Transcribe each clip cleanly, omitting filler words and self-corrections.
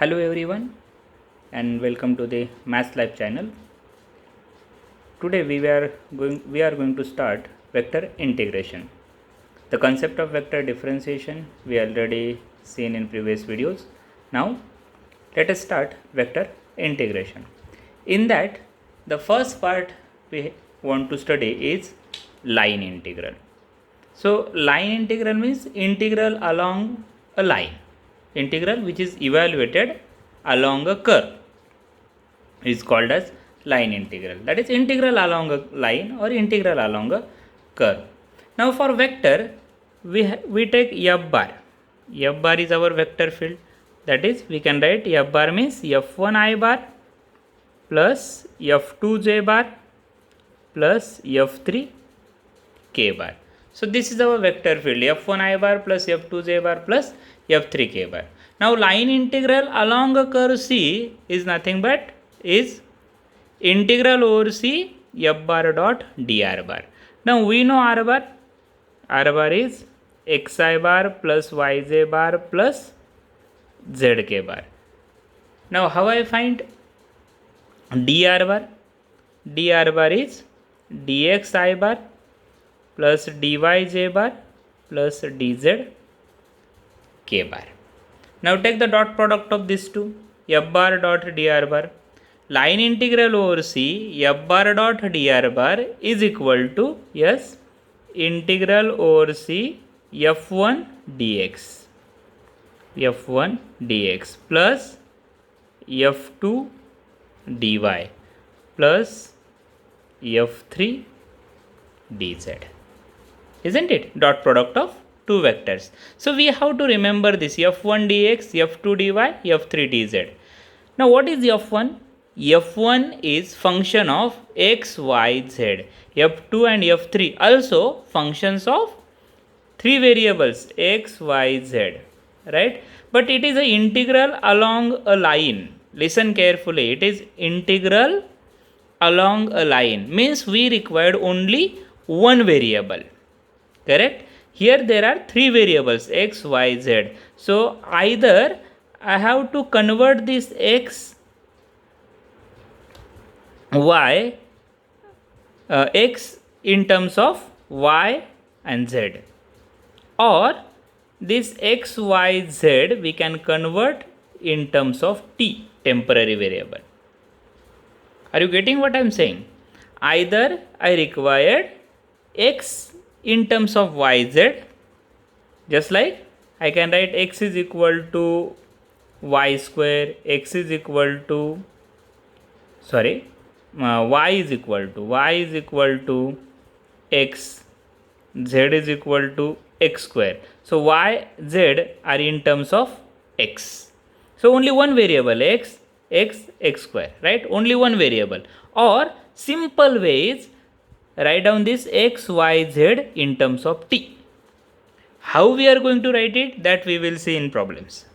Hello everyone and welcome to the Maths Live channel. Today we are going to start vector integration. The concept of vector differentiation we already seen in previous videos. Now let us start vector integration. In that, the first part we want to study is line integral. So line integral means integral along a line. Integral which is evaluated along a curve is called as line integral. That is integral along a line or integral along a curve. Now for vector, we take f bar. F bar is our vector field. That is, we can write f bar means f1 I bar plus f2 j bar plus f3 k bar. So this is our vector field f1 I bar plus f2 j bar plus f3 k bar. Now line integral along a curve C is nothing but is integral over C f bar dot dr bar. Now we know r bar. R bar is xi bar plus yj bar plus zk bar. Now how I find dr bar? Dr bar is dxi bar plus dyj bar plus dz k bar. Now take the dot product of these two, f bar dot dr bar. Line integral over C f bar dot dr bar is equal to, yes, integral over C f1 dx plus f2 dy plus f3 dz. Isn't it? Dot product of two vectors. So we have to remember this f1 dx, f2 dy, f3 dz. Now what is f1? f1 is function of x, y, z. f2 and f3 also functions of three variables x, y, z. Right? But it is an integral along a line. Listen carefully. It is integral along a line. Means we required only one variable. Correct? Here there are three variables x, y, z. So either I have to convert this x, y, x in terms of y and z, or this x, y, z we can convert in terms of t, temporary variable. Are you getting what I am saying? Either I required x in terms of yz, just like I can write x is equal to y square, x is equal to, y is equal to x, z is equal to x square. So y, z are in terms of x. So only one variable x square, right? Only one variable. Or simple way is write down this x, y, z in terms of t. How we are going to write it, that we will see in problems.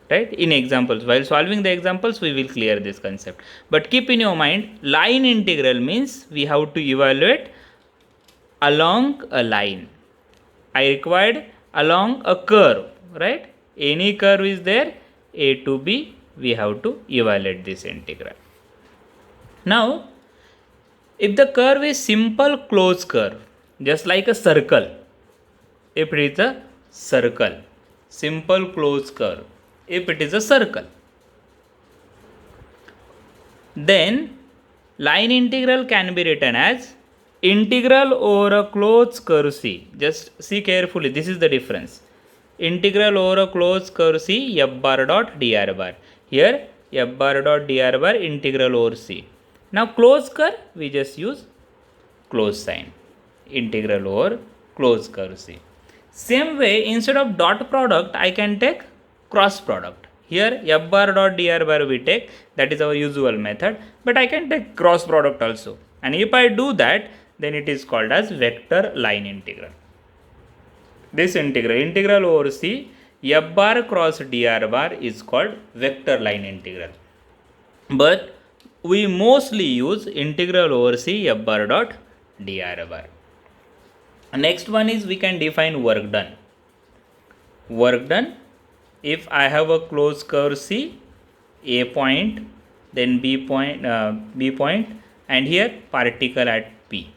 Right? In examples. While solving the examples, we will clear this concept. But keep in your mind, line integral means we have to evaluate along a line. I required along a curve. Right? Any curve is there, A to B, we have to evaluate this integral. Now, if the curve is simple closed curve, just like a circle, if it is a circle, simple closed curve, if it is a circle, then line integral can be written as integral over a closed curve C. Just see carefully, this is the difference. Integral over a closed curve C f bar dot dr bar. Here f bar dot dr bar integral over C. Now closed curve, we just use close sign. Integral over closed curve C. Same way, instead of dot product, I can take cross product. Here f bar dot dr bar we take, that is our usual method, but I can take cross product also. And if I do that, then it is called as vector line integral. This integral over C, f bar cross dr bar is called vector line integral. But we mostly use integral over C f bar dot dr bar. Next one is we can define work done. If I have a closed curve C, A point, then B point, and here particle at P.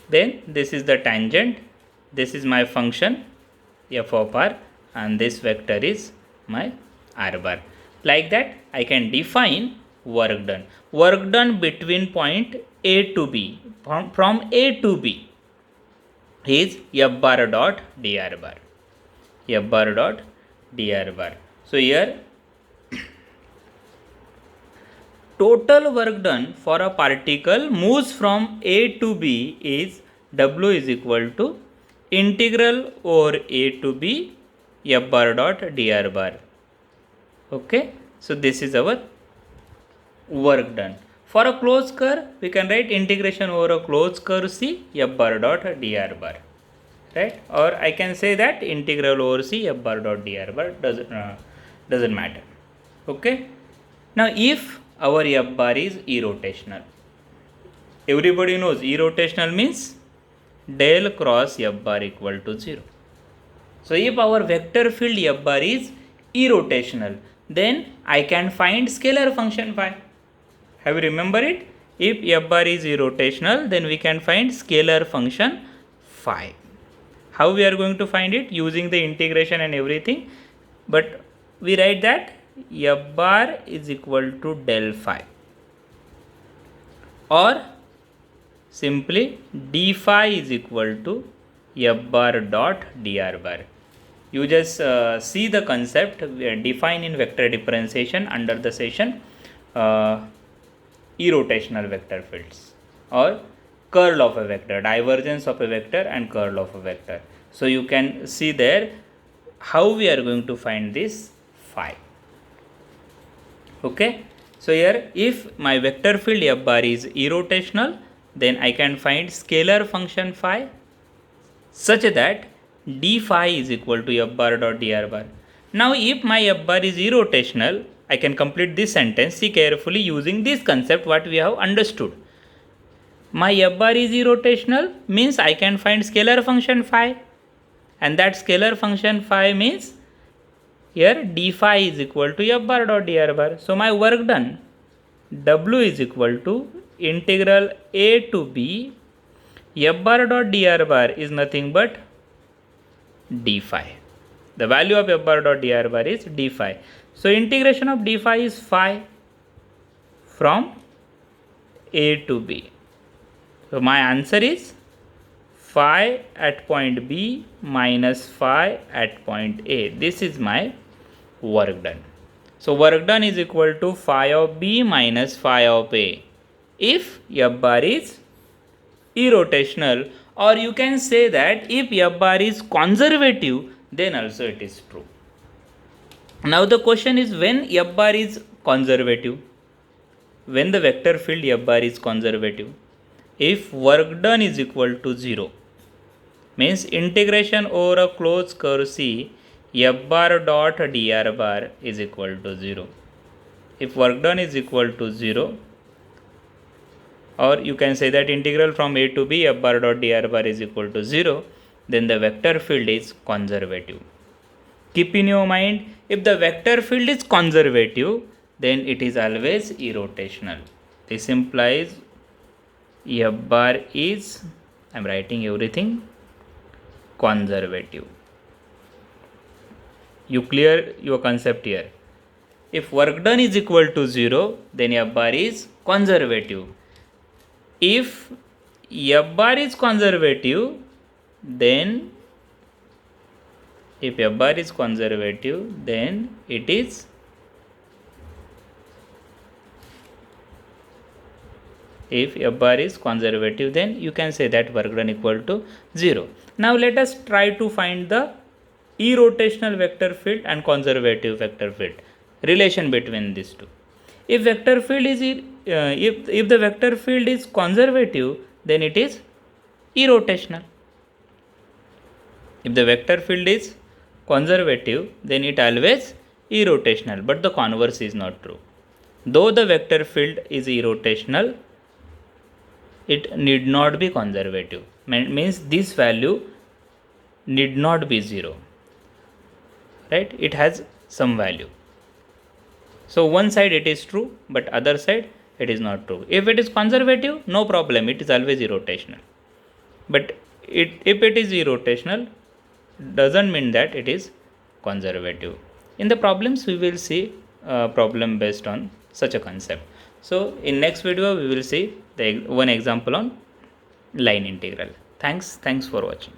Then this is the tangent, this is my function f of r, and this vector is my r bar. Like that I can define work done. Work done between point A to B, from A to B is f bar dot dr bar. F bar dot dr bar. So here total work done for a particle moves from A to B is W is equal to integral over A to B f bar dot dr bar. Okay, so this is our work done. For a closed curve, we can write integration over a closed curve C f bar dot dr bar, right? Or I can say that integral over C f bar dot dr bar doesn't matter. Okay. Now if our f bar is irrotational, everybody knows irrotational means del cross f bar equal to 0. So if our vector field f bar is irrotational, then I can find scalar function phi. Have you remember it? If f bar is irrotational, then we can find scalar function phi. How we are going to find it? Using the integration and everything. But we write that f bar is equal to del phi, or simply d phi is equal to f bar dot dr bar. You just see the concept defined in vector differentiation under the session irrotational vector fields, or curl of a vector, divergence of a vector and curl of a vector. So you can see there how we are going to find this phi. Okay, so here if my vector field f bar is irrotational, then I can find scalar function phi such that d phi is equal to f bar dot dr bar. Now if my f bar is irrotational, I can complete this sentence. See carefully using this concept what we have understood. My f bar is irrotational means I can find scalar function phi, and that scalar function phi means here d phi is equal to f bar dot dr bar. So my work done, W is equal to integral A to B f bar dot dr bar is nothing but d phi. The value of f bar dot dr bar is d phi. So integration of d phi is phi from A to B. So my answer is phi at point B minus phi at point A. This is my work done. So work done is equal to phi of B minus phi of A if f bar is irrotational, or you can say that if f bar is conservative, then also it is true. Now the question is, when f bar is conservative, when the vector field f bar is conservative, if work done is equal to 0, means integration over a closed curve C f bar dot dr bar is equal to 0. If work done is equal to 0, or you can say that integral from A to B f bar dot dr bar is equal to 0, then the vector field is conservative. Keep in your mind, if the vector field is conservative, then it is always irrotational. This implies f bar is, I am writing everything, conservative. You clear your concept here. If work done is equal to 0, then f bar is conservative. If f bar is conservative, then if f bar is conservative, then it is if f bar is conservative, then you can say that work done equal to 0. Now let us try to find the irrotational vector field and conservative vector field, relation between these two. If vector field is if the vector field is conservative, then it is irrotational. If the vector field is conservative, then it always irrotational, but the converse is not true. Though the vector field is irrotational, it need not be conservative. Means this value need not be 0. Right? It has some value. So one side it is true, but other side it is not true. If it is conservative, no problem, it is always irrotational. But if it is irrotational, doesn't mean that it is conservative. In the problems, we will see a problem based on such a concept. So in next video, we will see the one example on line integral. Thanks for watching.